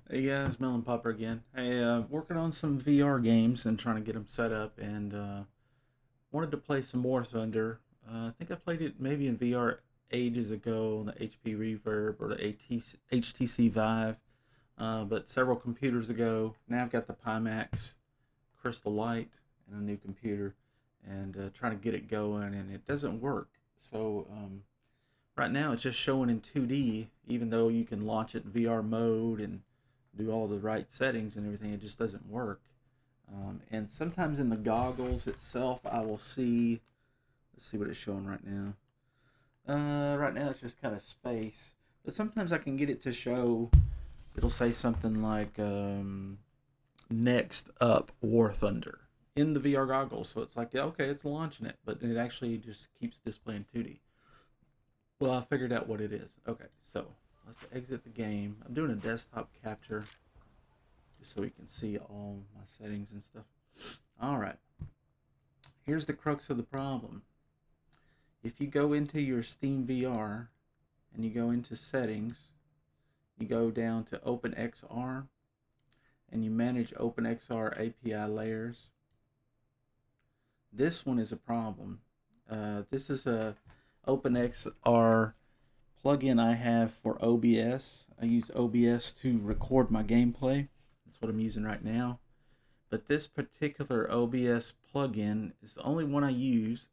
Hey guys, Melon Popper again. Hey, working on some VR games and trying to get them set up, and wanted to play some more Thunder. I think I played it maybe in VR ages ago on the HP Reverb or the HTC Vive, but several computers ago. Now I've got the Pimax Crystal Light and a new computer, and trying to get it going, and it doesn't work. So right now it's just showing in 2D, even though you can launch it in VR mode and do all the right settings and everything. It just doesn't work. And sometimes in the goggles itself, I will see. Let's see what it's showing right now. Right now it's just kind of space, but sometimes I can get it to show. It'll say something like "Next up, War Thunder" in the VR goggles. So it's like, yeah, okay, it's launching it, but it actually just keeps displaying 2D. Well, I figured out what it is. Okay, so let's exit the game. I'm doing a desktop capture just so we can see all my settings and stuff. All right, here's the crux of the problem. If you go into your Steam VR and you go into settings, you go down to OpenXR and you manage OpenXR API layers. This one is a problem. This is a OpenXR plugin I have for OBS. I use OBS to record my gameplay. That's what I'm using right now. But this particular OBS plugin is the only one I use,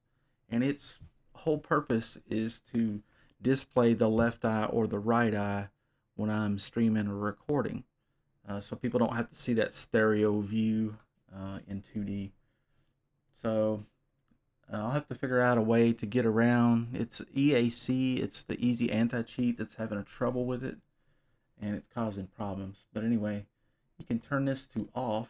and its whole purpose is to display the left eye or the right eye when I'm streaming or recording, so people don't have to see that stereo view in 2D. So I'll have to figure out a way to get around. It's EAC, it's the easy anti-cheat that's having a trouble with it, and it's causing problems. But anyway, you can turn this to off,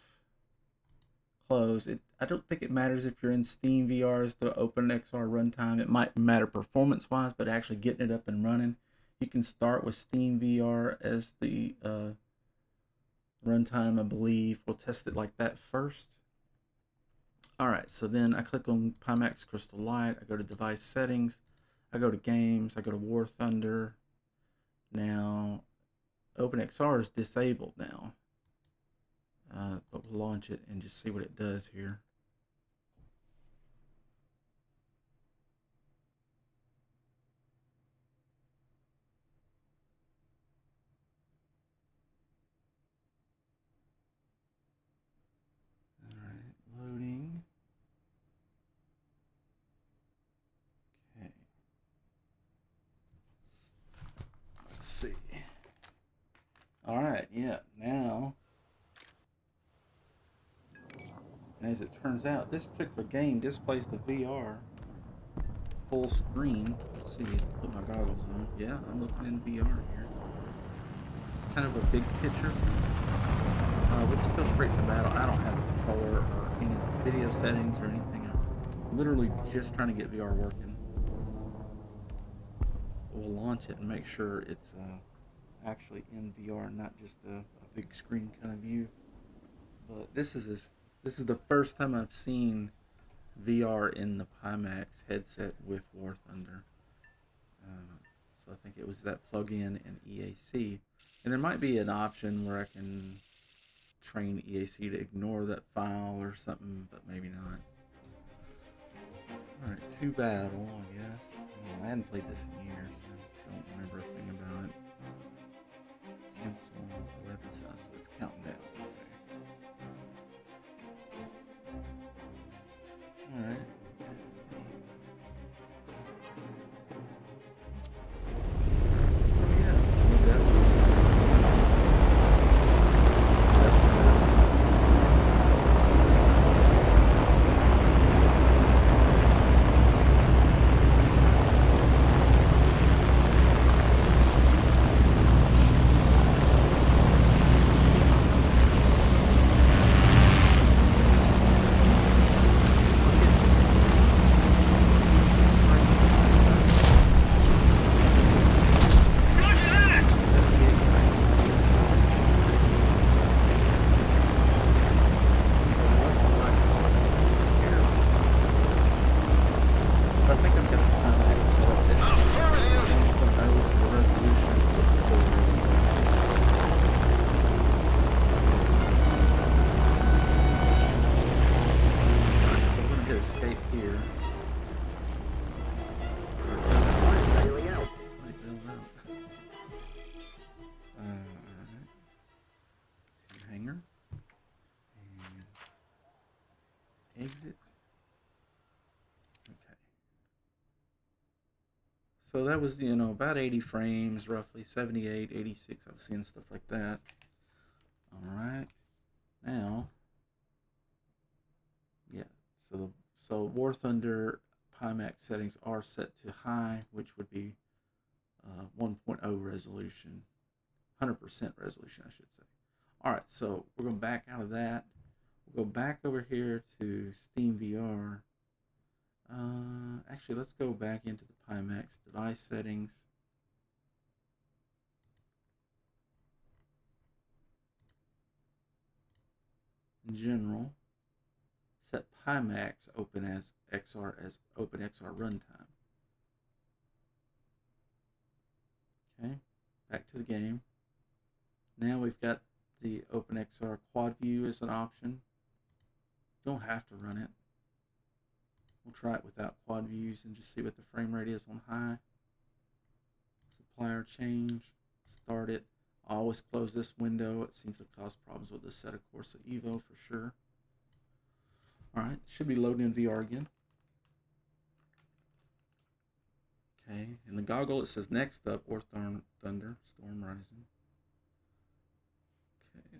close it. I don't think it matters if you're in Steam VR as the OpenXR runtime. It might matter performance wise, but actually getting it up and running, you can start with Steam VR as the runtime, I believe. We'll test it like that first. Alright, so then I click on Pimax Crystal Light, I go to device settings, I go to games, I go to War Thunder. Now, OpenXR is disabled now, but we'll launch it and just see what it does here. Alright, loading. Okay. Let's see. Alright, yeah, now, and as it turns out, this particular game displays the VR full screen. Let's see, put my goggles on. Yeah, I'm looking in VR here. Kind of a big picture. We'll just go straight to battle. I don't have a controller or any video settings or anything. I'm literally just trying to get VR working. We'll launch it and make sure it's actually in VR, not just a big screen kind of view. But this is the first time I've seen VR in the Pimax headset with War Thunder. So I think it was that plug-in and EAC. And there might be an option where I can train EAC to ignore that file or something, but maybe not. Alright, to battle, I guess. I hadn't played this in years, so I don't remember a thing about it. Cancel 11 sounds, so it's counting down. Okay. Alright. exit. Okay. So that was, you know, about 80 frames, roughly 78, 86. I've seen stuff like that. All right. Now, yeah. So War Thunder Pimax settings are set to high, which would be 1.0 resolution, 100% resolution, I should say. All right. So we're going back out of that. We'll go back over here to Steam VR. Actually, let's go back into the Pimax device settings. In general, set Pimax open as OpenXR runtime. Okay, back to the game. Now we've got the OpenXR quad view as an option. Don't have to run it. We'll try it without quad views and just see what the frame rate is on high. Supplier change, start it. I always close this window. It seems to cause problems with the Assetto Corsa Evo for sure. Alright, should be loading in VR again. Okay, in the goggle it says next up, War Thunder, Storm Rising. Okay.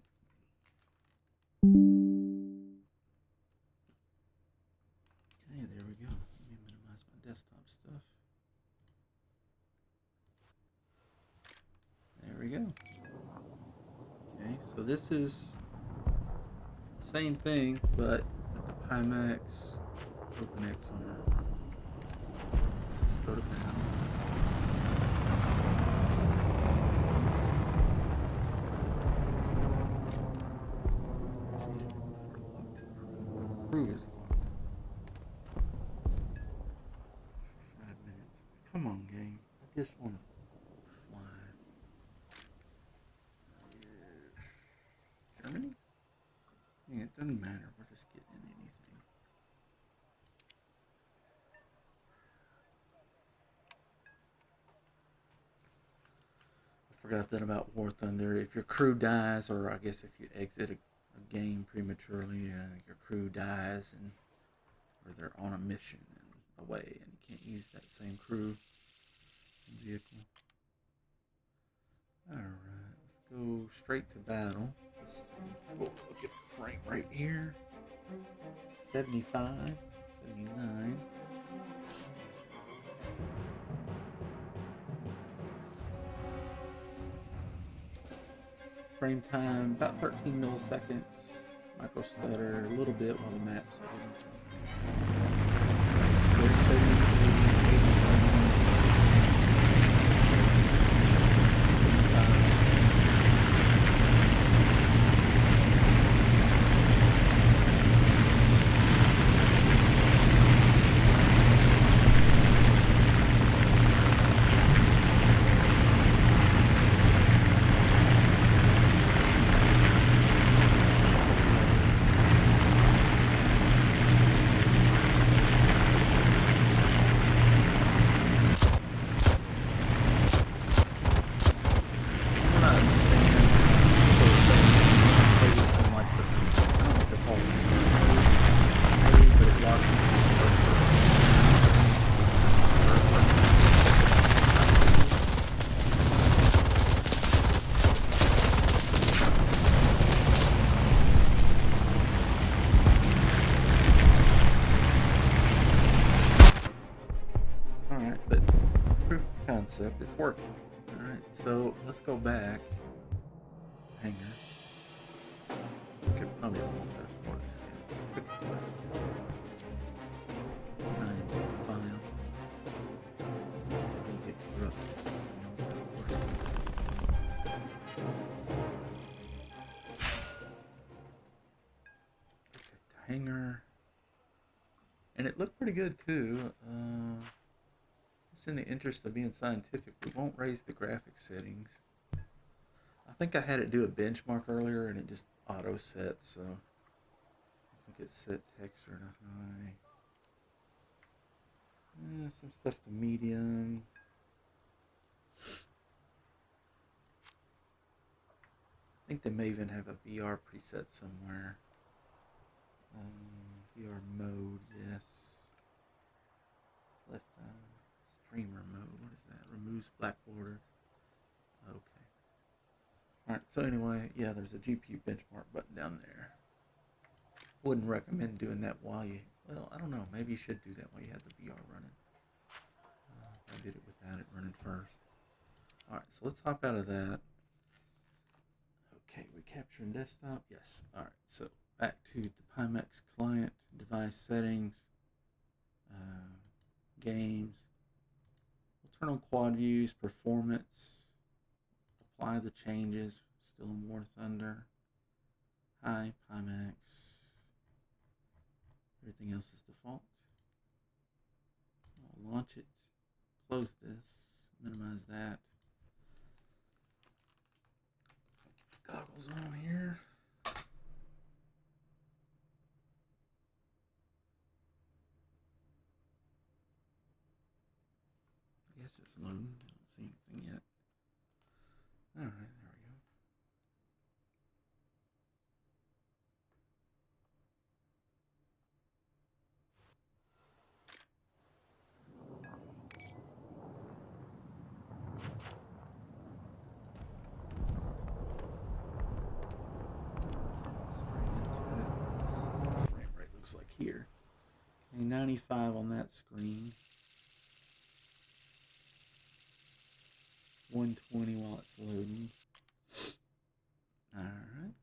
Okay, there we go. Let me minimize my desktop stuff. There we go. Okay, so this is the same thing, but the Pimax OpenXR. Let's go to battle. Crew is locked. 5 minutes. Come on, game. I just want to fly. Germany? Yeah, it doesn't matter. We're just getting anything. I forgot that about War Thunder. If your crew dies, or I guess if you exit a game prematurely, your crew dies, and or they're on a mission and away, and you can't use that same crew vehicle. Alright, let's go straight to battle. We'll look at the frame rate here. 75, 79. Frame time about 13 milliseconds. Micro stutter a little bit while the map's concept. It's working. Alright, so let's go back. Hanger. Okay, probably a little bit for this game. Quick play. 9 files. Get corrupted. Hanger. And it looked pretty good too. Just in the interest of being scientific, we won't raise the graphic settings. I think I had it do a benchmark earlier and it just auto set, so I think it set texture to high. Some stuff to medium. I think they may even have a VR preset somewhere. VR mode, yes. Left streamer mode, what is that? Removes black borders. Okay. Alright, so anyway, yeah, there's a GPU benchmark button down there. Wouldn't recommend doing that while you, well, I don't know, maybe you should do that while you have the VR running. I did it without it running first. Alright, so let's hop out of that. Okay, we're capturing desktop. Yes. Alright, so back to the Pimax client, device settings, games. We'll turn on quad views, performance, apply the changes, still in War Thunder. Hi, Pimax. Everything else is default. I'll launch it, close this, minimize that. Get the goggles on here. I guess it's loading. I don't see anything yet. Alright, there we go. Frame rate looks like here. Okay, 95 on that screen. 120 while it's loading. Alright.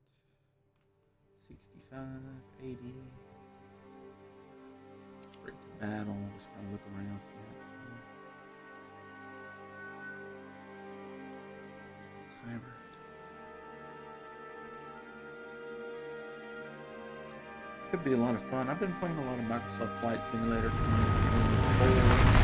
65, 80. Straight to battle. Just kind of look around, see how it's going. Timer. This could be a lot of fun. I've been playing a lot of Microsoft Flight Simulator 2024.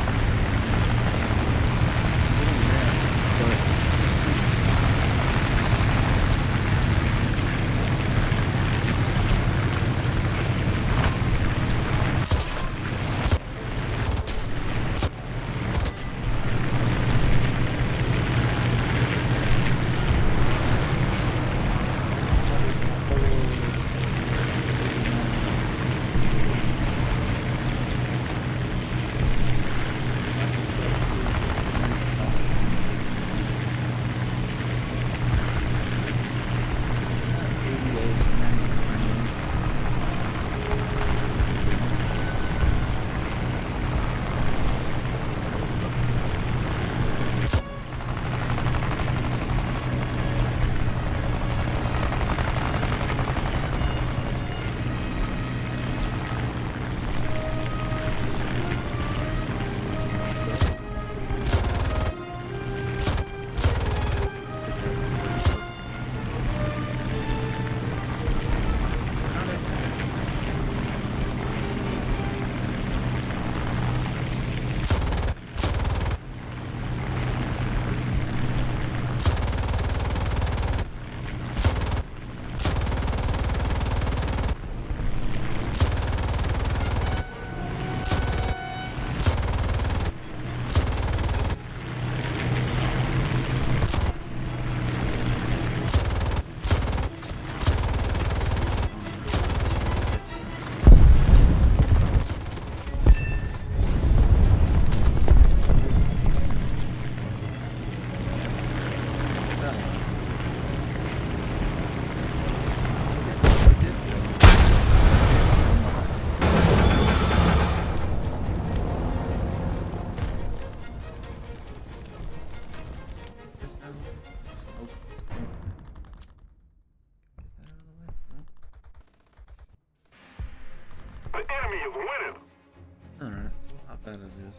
Alright, we'll hop out of this.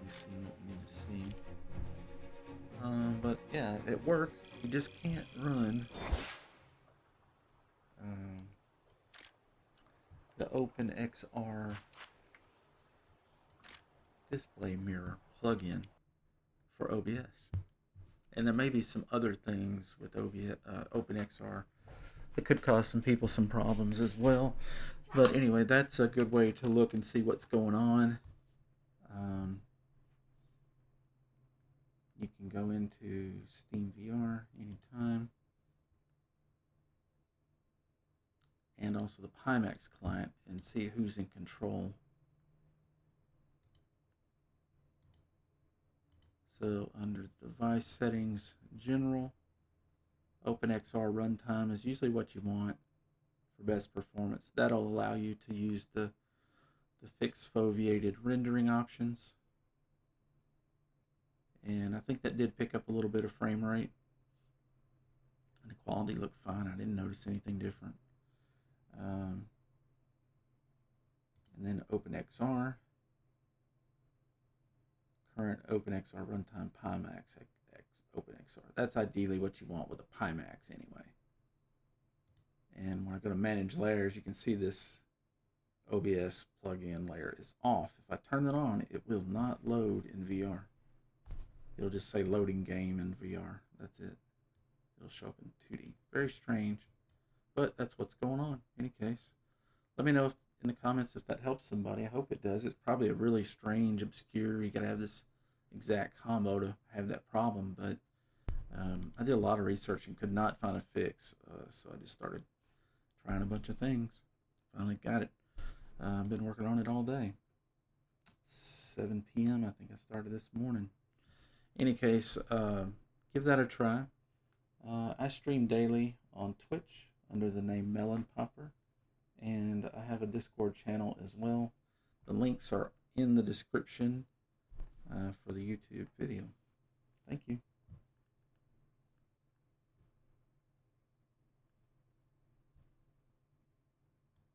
You've seen what you need to see. But yeah, it works. You just can't run the OpenXR display mirror plugin for OBS. And there may be some other things with OpenXR that could cause some people some problems as well. But anyway, that's a good way to look and see what's going on. You can go into Steam VR anytime. And also also the Pimax client and see who's in control. So under device settings, general, OpenXR runtime is usually what you want for best performance. That'll allow you to use the fixed foveated rendering options. And I think that did pick up a little bit of frame rate. And the quality looked fine. I didn't notice anything different. And then OpenXR. Current OpenXR runtime Pimax OpenXR. That's ideally what you want with a Pimax anyway. And when I go to manage layers, you can see this OBS plugin layer is off. If I turn it on, it will not load in VR. It'll just say loading game in VR. That's it. It'll show up in 2D. Very strange, but that's what's going on. In any case, let me know in the comments if that helps somebody. I hope it does. It's probably a really strange, obscure, you gotta have this exact combo to have that problem, but I did a lot of research and could not find a fix, so I just started trying a bunch of things. Finally got it. I've been working on it all day. 7 p.m. I think I started this morning. In any case, give that a try. I stream daily on Twitch under the name Melon Popper, and I have a Discord channel as well. The links are in the description for the YouTube video. Thank you.